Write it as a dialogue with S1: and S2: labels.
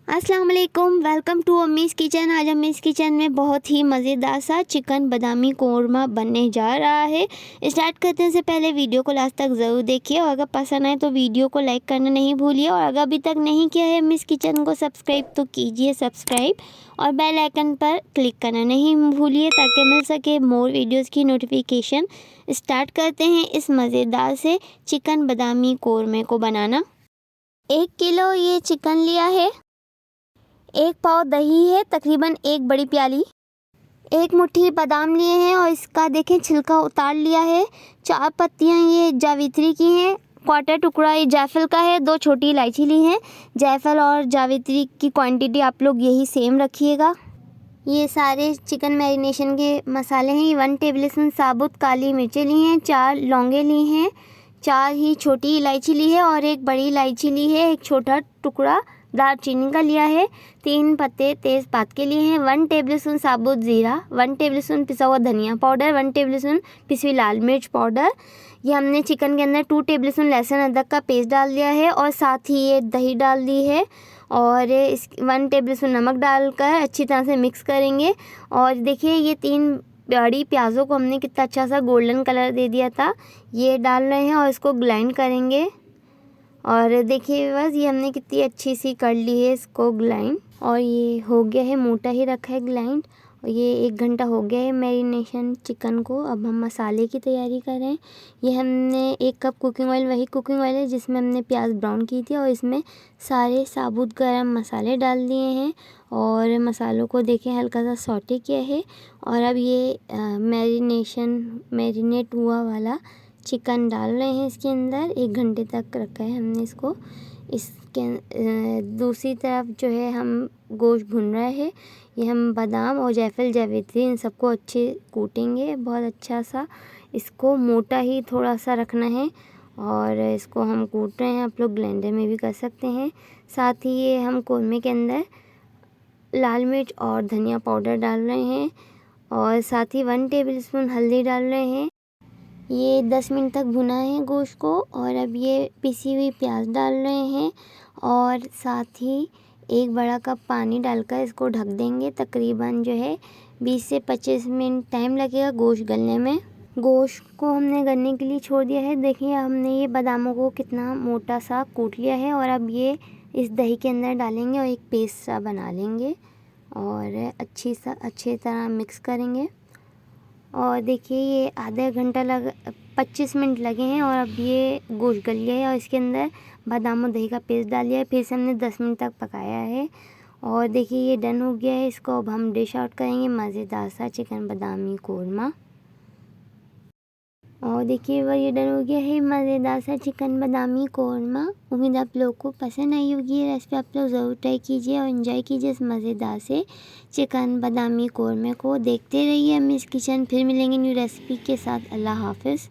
S1: अस्सलाम वालेकुम, welcome to अम्मीज़ kitchen. आज अम्मीज़ किचन में बहुत ही मज़ेदार सा चिकन बादामी कोरमा बनने जा रहा है। स्टार्ट करने से पहले वीडियो को लास्ट तक ज़रूर देखिए और अगर पसंद आए तो वीडियो को लाइक करना नहीं भूलिए और अगर अभी तक नहीं किया है अम्मीज़ किचन को सब्सक्राइब तो कीजिए सब्सक्राइब और बेल आइकन पर क्लिक करना नहीं भूलिए ताकि मिल सके मोर वीडियोज़ की नोटिफिकेशन। स्टार्ट करते हैं इस मज़ेदार से चिकन बादामी कोरमे को बनाना। 1 किलो ये चिकन लिया है, 1 पाव दही है, तकरीबन 1 बड़ी प्याली, 1 मुट्ठी बादाम लिए हैं और इसका देखें छिलका उतार लिया है। 4 पत्तियां ये जावित्री की हैं, 1/4 टुकड़ा ये जायफल का है, 2 छोटी इलायची ली हैं। जायफल और जावित्री की क्वांटिटी आप लोग यही सेम रखिएगा। ये सारे चिकन मैरिनेशन के मसाले हैं। 1 टेबल स्पून साबुत काली मिर्चें ली हैं, 4 लौंगे ली हैं, 4 ही छोटी इलायची ली है और 1 बड़ी इलायची ली है, 1 छोटा टुकड़ा दालचीनी का लिया है, 3 पत्ते तेज़पात के लिए हैं, 1 टेबल स्पून साबुत ज़ीरा, 1 टेबल स्पून पिसा हुआ धनिया पाउडर, 1 टेबल स्पून पिसी हुई लाल मिर्च पाउडर। ये हमने चिकन के अंदर 2 टेबल स्पून लहसुन अदरक का पेस्ट डाल दिया है और साथ ही ये दही डाल दी है और इस 1 टेबल स्पून नमक डालकर अच्छी तरह से मिक्स करेंगे। और देखिए ये 3 बड़ी प्याज़ों को हमने कितना अच्छा सा गोल्डन कलर दे दिया था, ये डाल रहे हैं और इसको ग्राइंड करेंगे। और देखिए बस ये हमने कितनी अच्छी सी कर ली है इसको ग्राइंड और ये हो गया है, मोटा ही रखा है ग्राइंड। और ये 1 घंटा हो गया है मैरिनेशन चिकन को। अब हम मसाले की तैयारी कर रहे हैं। ये हमने 1 कप कुकिंग ऑयल, वही कुकिंग ऑयल है जिसमें हमने प्याज ब्राउन की थी और इसमें सारे साबुत गरम मसाले डाल दिए हैं और मसालों को देखें हल्का सा सौटे किया है। और अब ये मैरिनेट हुआ वाला चिकन डाल रहे हैं इसके अंदर। 1 घंटे तक रखा है हमने इसको। इसके दूसरी तरफ जो है हम गोश्त भून रहे हैं। ये हम बादाम और जायफल जावित्री इन सबको अच्छे कूटेंगे बहुत अच्छा सा। इसको मोटा ही थोड़ा सा रखना है और इसको हम कूट रहे हैं, आप लोग ब्लेंडर में भी कर सकते हैं। साथ ही ये हम कोरमे के अंदर लाल मिर्च और धनिया पाउडर डाल रहे हैं और साथ ही 1 टेबल स्पून हल्दी डाल रहे हैं। ये 10 मिनट तक भुना है गोश्त को और अब ये पिसी हुई प्याज डाल रहे हैं और साथ ही 1 बड़ा कप पानी डालकर इसको ढक देंगे। तकरीबन जो है 20 से 25 मिनट टाइम लगेगा गोश्त गलने में। गोश्त को हमने गलने के लिए छोड़ दिया है। देखिए हमने ये बादामों को कितना मोटा सा कूट लिया है और अब ये इस दही के अंदर डालेंगे और एक पेस्ट सा बना लेंगे और अच्छी तरह मिक्स करेंगे। और देखिए ये आधा घंटा 25 मिनट लगे हैं और अब ये गोश्त गल गया है और इसके अंदर बादाम और दही का पेस्ट डाल दिया है। फिर से हमने 10 मिनट तक पकाया है और देखिए ये डन हो गया है। इसको अब हम डिश आउट करेंगे, मज़ेदार सा चिकन बादामी कोरमा। और देखिए वह ये डन हो गया है, मज़ेदार सा चिकन बादामी कोरमा। उम्मीद आप लोग को पसंद आई होगी ये रेसिपी। आप लोग ज़रूर ट्राई कीजिए और एंजॉय कीजिए इस मज़ेदार से चिकन बादामी कोरमे को। देखते रहिए अम्मीज़ किचन। फिर मिलेंगे न्यू रेसिपी के साथ। अल्लाह हाफ़िज़।